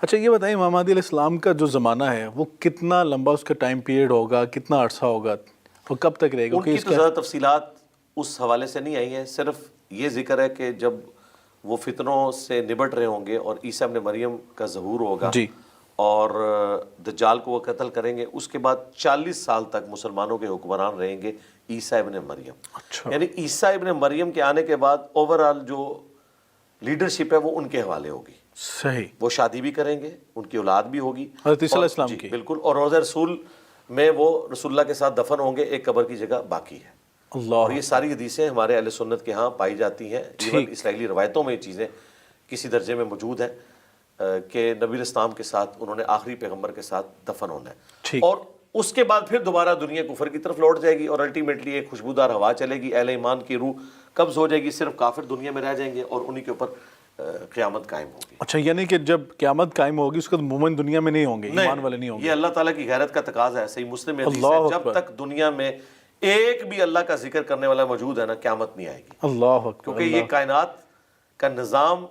اچھا یہ بتائیں امام مہدی علیہ السلام کا جو زمانہ ہے وہ کتنا لمبا اس کا ٹائم پیریڈ ہوگا، کتنا عرصہ ہوگا، وہ کب تک رہے گا؟ ان کی تو زیادہ تفصیلات اس حوالے سے نہیں آئی ہیں، صرف یہ ذکر ہے کہ جب وہ فتنوں سے نبٹ رہے ہوں گے اور عیسیٰ ابن مریم کا ظہور ہوگا جی اور دجال کو وہ قتل کریں گے، اس کے بعد 40 سال تک مسلمانوں کے حکمران رہیں گے عیسیٰ ابن مریم. اچھا یعنی عیسیٰ ابن مریم کے آنے کے بعد اوورآل جو لیڈرشپ ہے وہ ان کے حوالے ہوگی. صحیح. وہ شادی بھی کریں گے، ان کی اولاد بھی ہوگی حضرت عیسیٰ علیہ السلام جی کی. بالکل. اور روضہ رسول میں وہ رسول اللہ کے ساتھ دفن ہوں گے، ایک قبر کی جگہ باقی ہے. اللہ. اور یہ ساری حدیثیں ہمارے اہل سنت کے ہاں پائی جاتی ہیں. ایون اسرائیلی روایتوں میں یہ چیزیں کسی درجے میں موجود ہیں کہ نبی الاسلام کے ساتھ انہوں نے آخری پیغمبر کے ساتھ دفن ہونا ہے. اور اس کے بعد پھر دوبارہ دنیا کفر کی طرف لوٹ جائے گی اور الٹیمیٹلی ایک خوشبودار ہوا چلے گی، اہل ایمان کی روح قبض ہو جائے گی، صرف کافر دنیا میں رہ جائیں گے اور انہی کے اوپر قیامت قائم ہوگی. اچھا یعنی کہ جب قیامت قائم ہوگی اس کے بعد مومن دنیا میں نہیں ہوں گے، ایمان والے نہیں ہوں گے. یہ اللہ تعالیٰ کی غیرت کا تقاضا ہے. صحیح مسلم میں حدیث ہے جب تک دنیا میں ایک بھی اللہ کا ذکر کرنے والا موجود ہے نا، قیامت نہیں آئے گی. اللہ اکبر. کیونکہ یہ کائنات کا نظام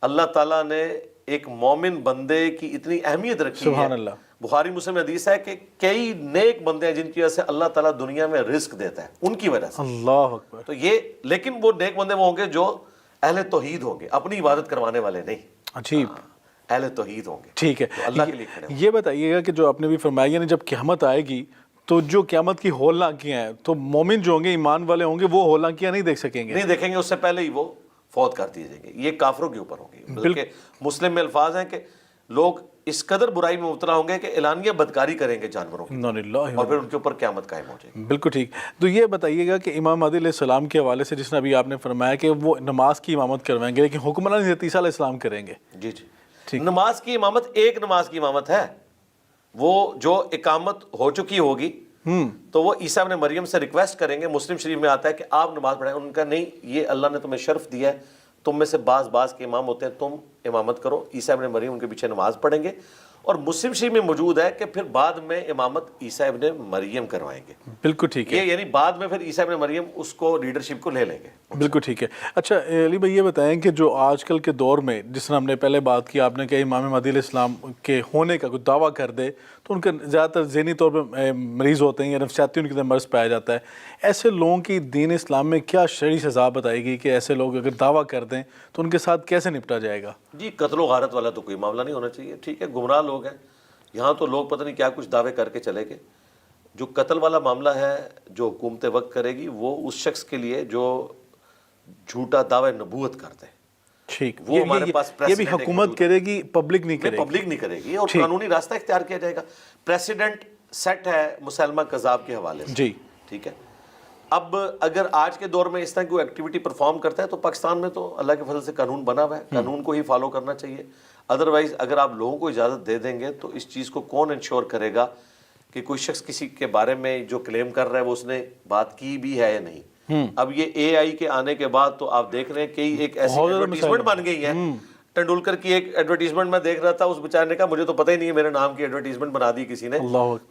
اللہ تعالیٰ نے ایک مومن بندے کی اتنی اہمیت رکھی ہے. سبحان اللہ. بخاری مسلم میں حدیث ہے کہ کئی نیک بندے ہیں جن کی وجہ سے اللہ تعالیٰ دنیا میں رزق دیتا ہے، ان کی وجہ سے. اللہ اکبر. تو یہ لیکن وہ نیک بندے وہ ہوں گے جو اہل توحید ہوں گے، اپنی عبادت کروانے والے نہیں. عجیب. اہل توحید ہوں گے. ٹھیک ہے. اللہ کے لیے کھڑے ہوں گے. یہ بتائیے گا کہ جو آپ نے بھی فرمایا یعنی جب قیامت آئے گی تو جو قیامت کی ہولناکیاں ہیں تو مومن جو ہوں گے، ایمان والے ہوں گے، وہ ہولناکیاں نہیں دیکھ سکیں گے. نہیں دیکھیں گے، اس سے پہلے ہی وہ فوت کر دیے جائیں گے. یہ کافروں کے اوپر ہوں گے. بلکہ مسلم میں الفاظ ہیں کہ لوگ اس قدر برائی میں مبتلا ہوں گے کہ اعلانیہ بدکاری کریں گے جانوروں کی، اور پھر ان کے اوپر قیامت قائم ہو جائے گی. بالکل ٹھیک. تو یہ بتائیے گا کہ امام مہدی علیہ السلام کے حوالے سے جس نے ابھی آپ نے فرمایا کہ وہ نماز کی امامت کروائیں گے لیکن حکمران حضرت عیسیٰ علیہ السلام کریں گے. جی جی. نماز کی امامت ایک نماز کی امامت ہے، وہ جو اقامت ہو چکی ہوگی تو وہ عیسیٰ ابن مریم سے ریکویسٹ کریں گے. مسلم شریف میں آتا ہے کہ آپ نماز پڑھیں. ان کا نہیں، یہ اللہ نے تمہیں شرف دیا ہے، تم میں سے بعض کے امام ہوتے ہیں، تم امامت کرو. عیسیٰ ابن مریم ان کے پیچھے نماز پڑھیں گے. اور مسلم شریف میں موجود ہے کہ پھر بعد میں امامت عیسیٰ ابن مریم کروائیں گے. بالکل ٹھیک ہے. یہ یعنی بعد میں پھر عیسیٰ ابن مریم اس کو لیڈرشپ کو لے لیں گے. بالکل ٹھیک ہے. اچھا علی بھائی یہ بتائیں کہ جو آج کل کے دور میں جس طرح ہم نے پہلے بات کی، آپ نے کہ امام مہدی علیہ السلام کے ہونے کا کوئی دعویٰ کر دے تو ان کا زیادہ تر ذہنی طور پہ مریض ہوتے ہیں یا نفسیاتی ان کے اندر مرض پایا جاتا ہے. ایسے لوگوں کی دین اسلام میں کیا شرعی سزا بتائے گی کہ ایسے لوگ اگر دعویٰ کر دیں تو ان کے ساتھ کیسے نپٹا جائے گا؟ جی قتل و غارت والا تو کوئی معاملہ نہیں ہونا چاہیے. ٹھیک ہے، گمراہ لوگ ہیں یہاں تو لوگ پتہ نہیں کیا کچھ دعوے کر کے چلے گئے. جو قتل والا معاملہ ہے جو حکومت وقت کرے گی وہ اس شخص کے لیے جو جھوٹا دعوی نبوت کرتے ہیں. ٹھیک. وہ ہمارے پاس یہ بھی حکومت کرے گی، پبلک نہیں کرے گی. پبلک نہیں کرے گی اور قانونی راستہ اختیار کیا جائے گا. پریسیڈنٹ سیٹ ہے مسلمہ کذاب کے حوالے سے. جی ٹھیک ہے. اب اگر آج کے دور میں اس طرح کی کوئی ایکٹیویٹی پرفارم کرتا ہے تو پاکستان میں تو اللہ کے فضل سے قانون بنا ہوا ہے، قانون کو ہی فالو کرنا چاہیے. ادروائز اگر آپ لوگوں کو اجازت دے دیں گے تو اس چیز کو کون انشور کرے گا کہ کوئی شخص کسی کے بارے میں جو کلیم کر رہا ہے وہ اس نے بات کی بھی ہے یا نہیں. اب یہ اے آئی کے آنے کے بعد تو آپ دیکھ رہے ہیں کہ ایک ایسی ایڈورٹیزمنٹ بن گئی ہے. ٹنڈولکر کی ایک ایڈورٹیزمنٹ میں دیکھ رہا تھا، اس بیچارے نے کہا مجھے تو پتہ ہی نہیں ہے، میرے نام کی ایڈورٹیزمنٹ بنا دی کسی نے.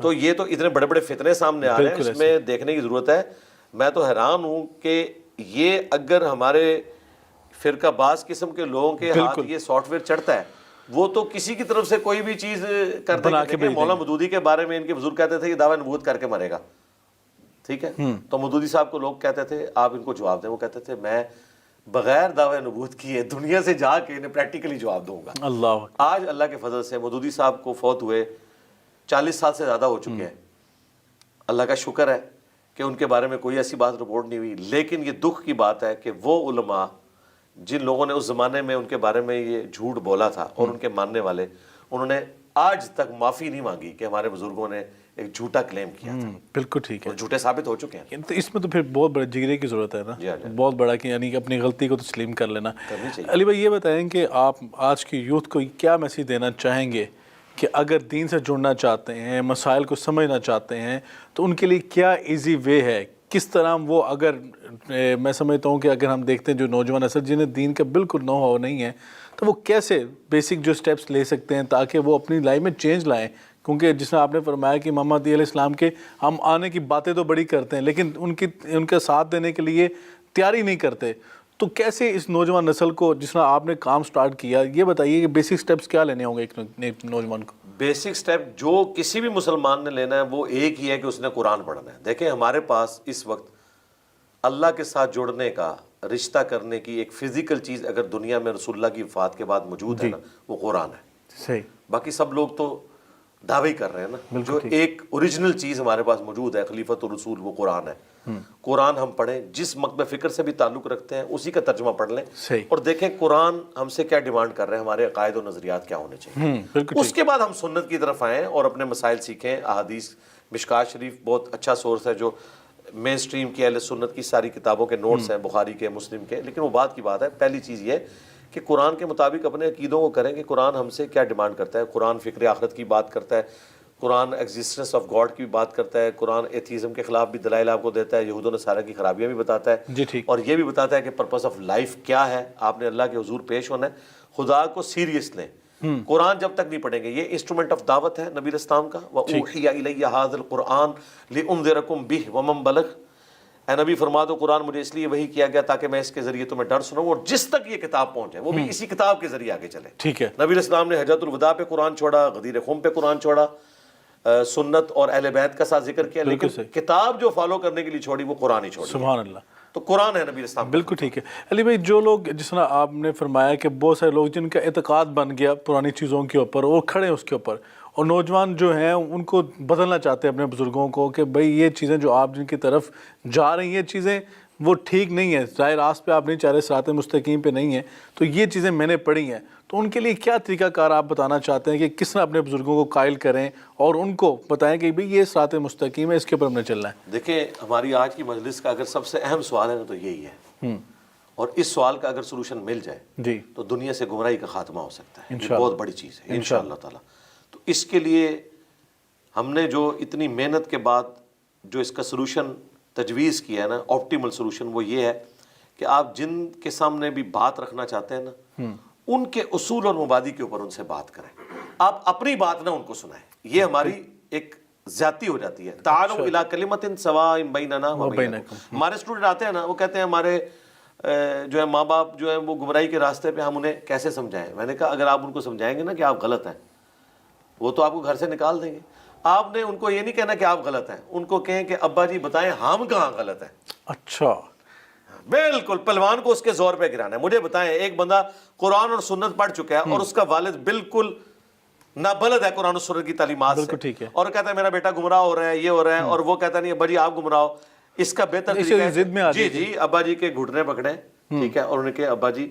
تو یہ تو اتنے بڑے بڑے فتنے سامنے آ رہے ہیں، اس میں دیکھنے کی ضرورت ہے. میں تو حیران ہوں کہ یہ اگر ہمارے فرقہ باز قسم کے لوگوں کے ہاتھ یہ سافٹ ویئر چڑھتا ہے، وہ تو کسی کی طرف سے کوئی بھی چیز کرتے ہیں. مولا مودودی کے بارے میں ان کے بزرگ کہتے تھے یہ دعویٰ نبوت کر کے مرے گا. ٹھیک ہے، تو مودودی صاحب کو لوگ کہتے تھے آپ ان کو جواب دیں. وہ کہتے تھے میں بغیر دعوی نبوت کیے دنیا سے جا کے انہیں پریکٹیکلی جواب دوں گا. اللہ آج اللہ کے فضل سے مودودی صاحب کو فوت ہوئے 40 سال سے زیادہ ہو چکے ہیں. اللہ کا شکر ہے کہ ان کے بارے میں کوئی ایسی بات رپورٹ نہیں ہوئی. لیکن یہ دکھ کی بات ہے کہ وہ علماء جن لوگوں نے اس زمانے میں ان کے بارے میں یہ جھوٹ بولا تھا اور ان کے ماننے والے، انہوں نے آج تک معافی نہیں مانگی کہ ہمارے بزرگوں نے ایک جھوٹا کلیم کیا تھا. بالکل ٹھیک ہے. جھوٹے ثابت ہو چکے ہیں. تو اس میں تو پھر بہت بڑے جگرے کی ضرورت ہے نا، بہت بڑا کہ یعنی کہ اپنی غلطی کو تسلیم کر لینا. علی بھائی یہ بتائیں کہ آپ آج کی یوتھ کو کیا میسیج دینا چاہیں گے کہ اگر دین سے جڑنا چاہتے ہیں، مسائل کو سمجھنا چاہتے ہیں تو ان کے لیے کیا ایزی وے ہے؟ کس طرح وہ اگر میں سمجھتا ہوں کہ اگر ہم دیکھتے ہیں جو نوجوان اثر جنہیں دین کا بالکل نو ہو نہیں ہے تو وہ کیسے بیسک جو سٹیپس لے سکتے ہیں تاکہ وہ اپنی لائف میں چینج لائیں؟ کیونکہ جس نے آپ نے فرمایا کہ امام مہدی علیہ السلام کے ہم آنے کی باتیں تو بڑی کرتے ہیں لیکن ان کا ساتھ دینے کے لیے تیاری نہیں کرتے. تو کیسے اس نوجوان نسل کو جس طرح آپ نے کام سٹارٹ کیا، یہ بتائیے کہ بیسک سٹیپس کیا لینے ہوں گے ایک نوجوان کو؟ بیسک سٹیپ جو کسی بھی مسلمان نے لینا ہے وہ ایک ہی ہے کہ اس نے قرآن پڑھنا ہے. دیکھیں ہمارے پاس اس وقت اللہ کے ساتھ جڑنے کا، رشتہ کرنے کی ایک فزیکل چیز اگر دنیا میں رسول اللہ کی وفات کے بعد موجود ہے نا، وہ قرآن ہے. صحیح. باقی سب لوگ تو دعوے کر رہے ہیں نا. جو ایک اوریجنل چیز ہمارے پاس موجود ہے خلیفۃ الرسول، وہ قرآن ہے. قرآن ہم پڑھیں، جس مکتب فکر سے بھی تعلق رکھتے ہیں اسی کا ترجمہ پڑھ لیں اور دیکھیں قرآن ہم سے کیا ڈیمانڈ کر رہے ہیں، ہمارے عقائد و نظریات کیا ہونے چاہیے. اس کے بعد ہم سنت کی طرف آئیں اور اپنے مسائل سیکھیں. احادیث، مشکات شریف بہت اچھا سورس ہے جو مین سٹریم کی اہل سنت کی ساری کتابوں کے نوٹس ہیں، بخاری کے، مسلم کے. لیکن وہ بات کی بات ہے، پہلی چیز یہ کہ قرآن کے مطابق اپنے عقیدوں کو کریں کہ قرآن ہم سے کیا ڈیمانڈ کرتا ہے. قرآن فکر آخرت کی بات کرتا ہے، قرآن ایگزسٹنس آف گاڈ کی بھی بات کرتا ہے، قرآن ایتھیزم کے خلاف بھی دلائل آپ کو دیتا ہے، یہود و نصارہ کی خرابیاں بھی بتاتا ہے، اور یہ بھی بتاتا ہے کہ پرپس آف لائف کیا ہے. آپ نے اللہ کے حضور پیش ہونا ہے، خدا کو سیریس لیں. قرآن جب تک نہیں پڑھیں گے، یہ انسٹرومنٹ آف دعوت ہے نبی اسلام کا. وَأُوحِيَ إِلَيَّ هَٰذَا الْقُرْآنُ لِأُنذِرَكُم بِهِ وَمَن بَلَغَ. اے نبی فرما دو قرآن مجھے اس لیے وحی کیا گیا تاکہ میں اس کے ذریعے تمہیں ڈر سناؤں، اور جس تک یہ کتاب پہنچے وہ بھی اسی کتاب کے ذریعے آگے چلے. ٹھیک ہے. نبی اسلام نے حجۃ الوداع پہ قرآن چھوڑا، غدیر خم پہ قرآن چھوڑا، سنت اور اہل بیت کا ساتھ ذکر کیا، لیکن کتاب جو فالو کرنے کے لیے چھوڑی وہ قرآن ہی چھوڑی. سبحان اللہ. تو قرآن ہے نبی اسلام. بالکل ٹھیک ہے. علی بھائی، جو لوگ جس طرح آپ نے فرمایا کہ بہت سارے لوگ جن کا اعتقاد بن گیا پرانی چیزوں کے اوپر، وہ کھڑے ہیں اس کے اوپر، اور نوجوان جو ہیں ان کو بدلنا چاہتے ہیں اپنے بزرگوں کو کہ بھئی یہ چیزیں جو آپ جن کی طرف جا رہی ہیں چیزیں وہ ٹھیک نہیں ہیں، ظاہر راست پہ آپ نہیں چاہ رہے، صراط مستقیم پہ نہیں ہیں، تو یہ چیزیں میں نے پڑھی ہیں. تو ان کے لیے کیا طریقہ کار آپ بتانا چاہتے ہیں کہ کس طرح اپنے بزرگوں کو قائل کریں اور ان کو بتائیں کہ بھئی یہ صراط مستقیم ہے، اس کے اوپر ہم نے چلنا ہے؟ دیکھیں ہماری آج کی مجلس کا اگر سب سے اہم سوال ہے نا تو یہی ہے، اور اس سوال کا اگر سلوشن مل جائے جی تو دنیا سے گمراہی کا خاتمہ ہو سکتا ہے. یہ بہت بڑی چیز ہے انشاءاللہ تعالی. تو اس کے لیے ہم نے جو اتنی محنت کے بعد جو اس کا سلوشن تجویز کیا ہے نا، آپٹیمل سلوشن، وہ یہ ہے کہ آپ جن کے سامنے بھی بات رکھنا چاہتے ہیں نا، ان کے اصول اور مبادی کے اوپر ان سے بات کریں. آپ اپنی بات نہ ان کو سنائیں، یہ ہماری ایک زیادتی ہو جاتی ہے. تعالوا الی کلمۃ سواء بیننا وبینکم. ہمارے اسٹوڈنٹ آتے ہیں نا، وہ کہتے ہیں ہمارے جو ہے ماں باپ جو ہیں وہ گمراہی کے راستے پہ، ہم انہیں کیسے سمجھائیں؟ میں نے کہا اگر آپ ان کو سمجھائیں گے نا کہ آپ غلط ہیں، وہ تو آپ کو گھر سے نکال دیں گے. آپ نے ان کو یہ نہیں کہنا کہ آپ غلط ہیں، ان کو کہیں کہ ابا جی بتائیں ہم کہاں غلط ہیں. اچھا، بالکل پہلوان کو اس کے زور پہ گرانا ہے. مجھے بتائیں ایک بندہ قرآن اور سنت پڑھ چکا ہے اور اس کا والد بالکل نابلد ہے قرآن و سنت کی تعلیمات سے، اور کہتا ہے میرا بیٹا گمراہ ہو رہا ہے، یہ ہو رہا ہے، اور وہ کہتا نہیں ابا جی آپ گمراہ ہو. اس کا بہتر طریقہ ہے جی ابا جی کے گھٹنے پکڑیں، ٹھیک ہے، اور انہیں کہ ابا جی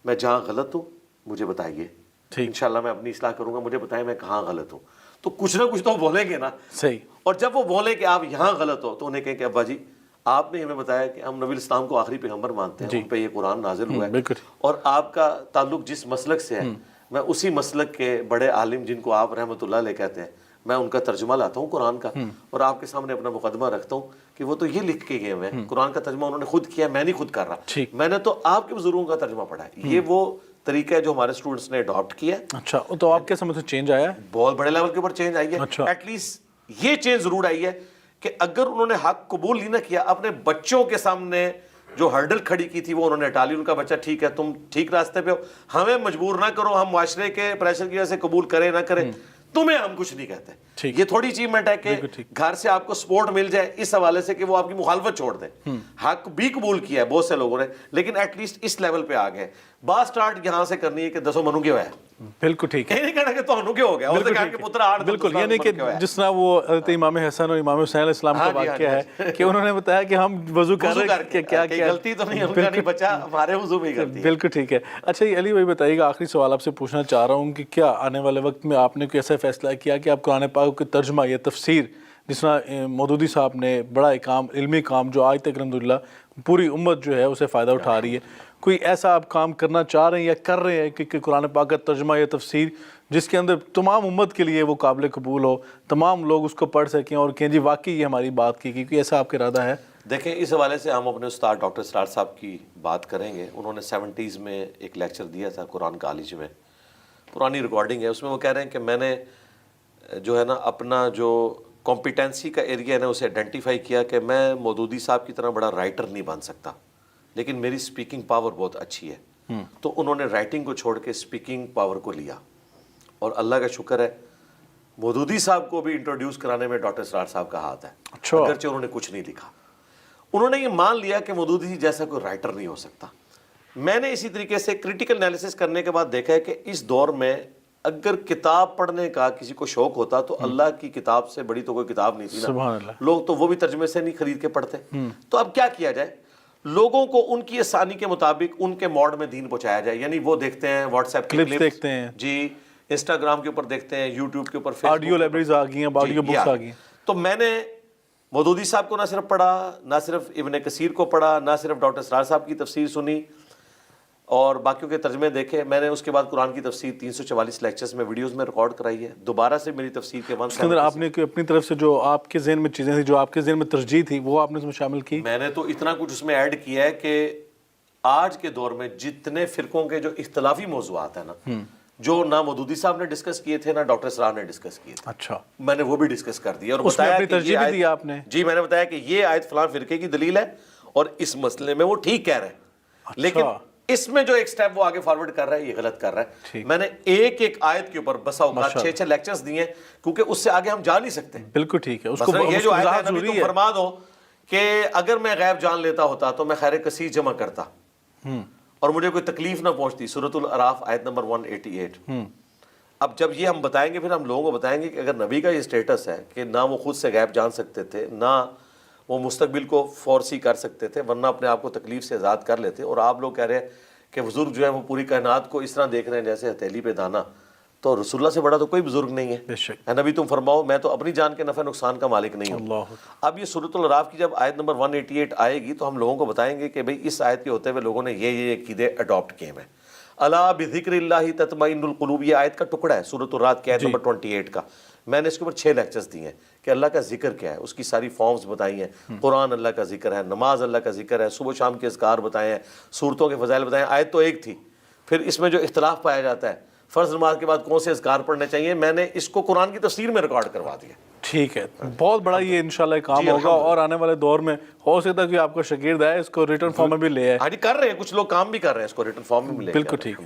میں جہاں غلط ہوں مجھے بتائیے، انشاءاللہ میں اپنی اصلاح کروں گا، مجھے بتائیں میں کہاں غلط ہوں. تو کچھ نہ کچھ تو بولیں گے نا. صحیح. اور جب وہ بولیں کہ آپ یہاں غلط ہو تو انہیں کہیں کہ ابا جی آپ نے ہمیں بتایا کہ ہم نبی اسلام کو آخری پیغمبر مانتے ہیں، ان پہ یہ قرآن نازل ہوا ہے، اور آپ کا تعلق جس مسلک سے ہے میں اسی مسلک کے بڑے عالم جن کو آپ رحمۃ اللہ علیہ کہتے ہیں، میں ان کا ترجمہ لاتا ہوں قرآن کا، اور آپ کے سامنے اپنا مقدمہ رکھتا ہوں کہ وہ تو یہ لکھ کے گئے ہوئے ہیں، قرآن کا ترجمہ انہوں نے خود کیا، میں نہیں خود کر رہا، میں نے تو آپ کے بزرگوں کا ترجمہ پڑھا ہے. یہ وہ طریقہ ہے جو ہمارے اسٹوڈنٹس نے اڈاپٹ کیا ہے. اچھا، تو آپ کیا سمجھتے ہیں چینج آیا ہے؟ بہت بڑے لیول کے اوپر چینج آئی ہے. ایٹ لیسٹ یہ چینج ضرور آئی ہے کہ اگر انہوں نے حق قبول نہیں نہ کیا، اپنے بچوں کے سامنے جو ہرڈل کھڑی کی تھی وہ انہوں نے ٹالی. ان کا بچہ ٹھیک ہے، تم ٹھیک راستے پہ ہو، ہمیں مجبور نہ کرو، ہم معاشرے کے پریشر کی وجہ سے قبول کریں نہ کریں، تمہیں ہم کچھ نہیں کہتے. یہ تھوڑی اچیومنٹ ہے کہ گھر سے آپ کو سپورٹ مل جائے اس حوالے سے کہ وہ آپ کی مخالفت چھوڑ دیں. حق بھی قبول کیا ہے بہت سے لوگوں نے، لیکن ایٹ لیسٹ اس لیول پہ آ گئے. بات سٹارٹ یہاں سے کرنی ہے کہ دسو منو کیوں ہے. بالکل ٹھیک ہے. نہیں کہنا کہ تو کیوں ہو گیا، اس نے کہا کہ پتر آٹھ، بالکل، یعنی کہ جس طرح وہ حضرت امام حسن اور امام حسین علیہ السلام کا واقعہ ہے کہ انہوں نے بتایا کہ ہم وضو کر رہے ہیں کہ کیا غلطی تو نہیں، ان کا نہیں بچہ ہمارے وضو میں ہی غلطی ہے. بالکل ٹھیک ہے. اچھا یہ علی بھائی بتائیے گا، آخری سوال آپ سے پوچھنا چاہ رہا ہوں کہ کیا آنے والے وقت میں آپ نے کوئی ایسا فیصلہ کیا کہ آپ قرآن پاک کی ترجمہ یا تفسیر، جس طرح مودودی صاحب نے بڑا کام، علمی کام جو آج تک الحمدللہ پوری امت جو ہے اسے فائدہ اٹھا رہی ہے، کوئی ایسا آپ کام کرنا چاہ رہے ہیں یا کر رہے ہیں کہ قرآن پاک کا ترجمہ یا تفسیر جس کے اندر تمام امت کے لیے وہ قابل قبول ہو، تمام لوگ اس کو پڑھ سکیں اور کہیں جی واقعی یہ ہماری بات کی، کیونکہ ایسا آپ کا ارادہ ہے؟ دیکھیں اس حوالے سے ہم اپنے استاد ڈاکٹر اسرار صاحب کی بات کریں گے. انہوں نے 70s میں ایک لیکچر دیا تھا قرآن کالج میں، پرانی ریکارڈنگ ہے، اس میں وہ کہہ رہے ہیں کہ میں نے جو ہے نا اپنا جو کمپیٹنسی کا ایریا ہے نا اسے آئیڈینٹیفائی کیا کہ میں مودودی صاحب کی طرح بڑا رائٹر نہیں بن سکتا، لیکن میری سپیکنگ پاور بہت اچھی ہے. تو انہوں نے رائٹنگ کو چھوڑ کے سپیکنگ پاور کو لیا, اور اللہ کا شکر ہے مودودی صاحب کو بھی انٹروڈیوس کرانے میں ڈاکٹر اسرار صاحب کا ہاتھ ہے, اگرچہ انہوں نے کچھ نہیں لکھا. انہوں نے یہ مان لیا کہ مودودی جیسا کوئی رائٹر نہیں ہو سکتا. میں نے اسی طریقے سے کریٹیکل انالیسس کرنے کے بعد دیکھا ہے کہ اس دور میں اگر کتاب پڑھنے کا کسی کو شوق ہوتا تو اللہ کی کتاب سے بڑی تو کوئی کتاب نہیں تھی نا. سبحان اللہ. لوگ تو وہ بھی ترجمے سے نہیں خرید کے پڑھتے. تو اب کیا کیا جائے, لوگوں کو ان کی آسانی کے مطابق ان کے موڈ میں دین پہنچایا جائے. یعنی وہ دیکھتے ہیں واٹس ایپ کے کلپس دیکھتے ہیں, جی انسٹاگرام کے اوپر دیکھتے ہیں, یوٹیوب کے اوپر, آڈیو لائبریریز آ گئی ہیں, آڈیو بکس آ گئی ہیں. تو میں نے مودودی صاحب کو نہ صرف پڑھا, نہ صرف ابن کثیر کو پڑھا, نہ صرف ڈاکٹر اسرار صاحب کی تفسیر سنی اور باقیوں کے ترجمے دیکھے. میں نے اس کے بعد قرآن کی تفسیر 344 لیکچرز میں ویڈیوز میں ریکارڈ کرائی ہے. دوبارہ سے میری تفسیر کے اس کے اندر آپ نے اپنی طرف سے جو آپ کے ذہن میں چیزیں تھیں, جو آپ کے ذہن میں ترجیح تھی, وہ آپ نے اس میں شامل کی؟ میں نے تو اتنا کچھ اس میں ایڈ کیا ہے کہ آج کے دور میں جتنے فرقوں کے جو اختلافی موضوعات ہیں نا, جو نہ مودودی صاحب نے ڈسکس کیے تھے نہ ڈاکٹر اسرار نے ڈسکس کیے تھے, اچھا, میں نے وہ بھی ڈسکس کر دیا. اور اس میں بتایا اپنی کہ ترجیح بھی دی آپ نے؟ جی میں نے بتایا کہ یہ آیت فلاں فرقے کی دلیل ہے اور اس مسئلے میں وہ ٹھیک کہہ رہے ہیں, لیکن اس میں جو ایک سٹیپ وہ آگے فارورڈ کر رہا ہے یہ غلط کر رہا ہے. میں نے ایک ایک آیت کے اوپر بسا اوقات 6 لیکچرز دیے ہیں, کیونکہ اس سے آگے ہم جا نہیں سکتے. بالکل ٹھیک ہے. اس کو یہ جو آیت ہے نبی تم فرما دو کہ اگر میں غیب جان لیتا ہوتا تو میں خیر کثیر جمع کرتا اور مجھے کوئی تکلیف نہ پہنچتی. سورۃ الاعراف آیت نمبر 188. اب جب یہ ہم بتائیں گے پھر ہم لوگوں کو بتائیں گے کہ اگر نبی کا یہ سٹیٹس ہے کہ نہ وہ خود سے غیب جان سکتے تھے, نہ وہ مستقبل کو فورسی کر سکتے تھے, ورنہ اپنے آپ کو تکلیف سے آزاد کر لیتے, اور آپ لوگ کہہ رہے ہیں کہ بزرگ جو ہے وہ پوری کائنات کو اس طرح دیکھ رہے ہیں جیسے ہتھیلی پہ دانا, تو رسول اللہ سے بڑا تو کوئی بزرگ نہیں ہے. بے شک. نبی تم فرماؤ میں تو اپنی جان کے نفع نقصان کا مالک نہیں ہوں. اب یہ سورۃ الاعراف کی جب آیت نمبر 188 آئے گی تو ہم لوگوں کو بتائیں گے کہ بھئی اس آیت کے ہوتے ہوئے لوگوں نے یہ عقیدے اڈاپٹ کیے ہیں. الا بذکر اللہ تطمئن القلوب, یہ آیت کا ٹکڑا ہے سورۃ الرعد کی آیت نمبر 28 کا. میں نے اس کے اوپر 6 لیکچرز دیے ہیں کہ اللہ کا ذکر کیا ہے, اس کی ساری فارمز بتائی ہیں. قرآن اللہ کا ذکر ہے, نماز اللہ کا ذکر ہے, صبح شام کے اذکار بتائے ہیں, صورتوں کے فضائل بتائے ہیں. آیت تو ایک تھی, پھر اس میں جو اختلاف پایا جاتا ہے فرض نماز کے بعد کون سے اذکار پڑھنے چاہیے, میں نے اس کو قرآن کی تفسیر میں ریکارڈ کروا دیا. ٹھیک ہے, بہت بڑا یہ انشاءاللہ کام ہوگا, اور آنے والے دور میں ہو سکتا ہے کہ آپ کا شاگرد ہے اس کو ریٹن فارم میں بھی لے آئے. ہاں جی کر رہے ہیں, کچھ لوگ کام بھی کر رہے ہیں اس کو ریٹن فارم میں بھی لے. بالکل ٹھیک.